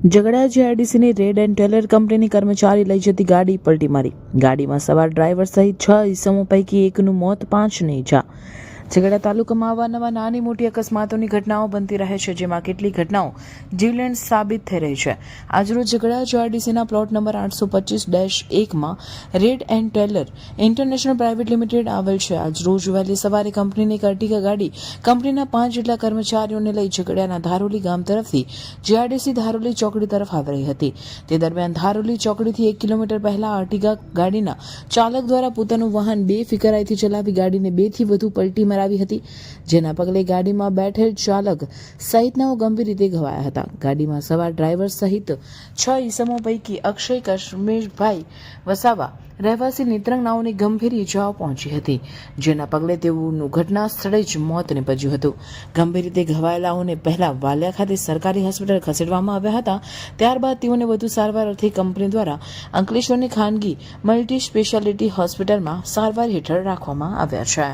ઝઘડા જીઆઈડીસીની red and Taylor કંપનીની કર્મચારી લઈ જતી ગાડી પલટી મારી. ગાડીમાં સવાર ડ્રાઈવર સહિત 6 ઇસમો પૈકી એકનું મોત, 5ને ઈજા. ઝઘડા તાલુકામાં અવારનવાર નાની મોટી અકસ્માતોની ઘટનાઓ બનતી રહે છે, જેમાં કેટલીક ઘટનાઓ જીવલેણ સાબિત થઈ રહી છે. આજરોજ ઝઘડા જીઆઈડીસીના પ્લોટ નંબર 825-1માં Reid and Taylor international private limited આવેલ છે. આજરોજ વહેલી સવારે કંપનીની એક અર્ટિગા ગાડી કંપનીના 5 જેટલા કર્મચારીઓને લઈ ઝઘડિયાના ધારોલી ગામ તરફથી જીઆઈડીસી ધારોલી ચોકડી તરફ આવી રહી હતી. તે દરમિયાન ધારોલી ચોકડીથી 1 કિલોમીટર પહેલા અર્ટિગા ગાડીના ચાલક દ્વારા પોતાનું વાહન બેફિકરાઈથી ચલાવી ગાડીને 2 થી વધુ પલટી મરાવી હતી, જેના પગલે ગાડીમાં બેઠેલ ચાલક સહિતનાઓ ગંભીર રીતે ઘવાયા હતા. ગાડીમાં સવાર ડ્રાઈવર સહિત 6 ઈસમો પૈકી અક્ષય કશ્મીરભાઈ વસાવા રહેવાસી નેત્રંગ નાઓને ગંભીર ઈજાઓ પહોંચી હતી, જેના પગલે તેઓનું ઘટના સ્થળે જ મોત નીપજ્યું હતું. ગંભીર રીતે ઘવાયેલાઓને પહેલા વાલિયા ખાતે સરકારી હોસ્પિટલ ખસેડવામાં આવ્યા હતા, ત્યારબાદ તેઓને વધુ સારવાર અર્થે કંપની દ્વારા અંકલેશ્વરની ખાનગી મલ્ટી સ્પેશિયાલિટી હોસ્પિટલમાં સારવાર હેઠળ રાખવામાં આવ્યા છે.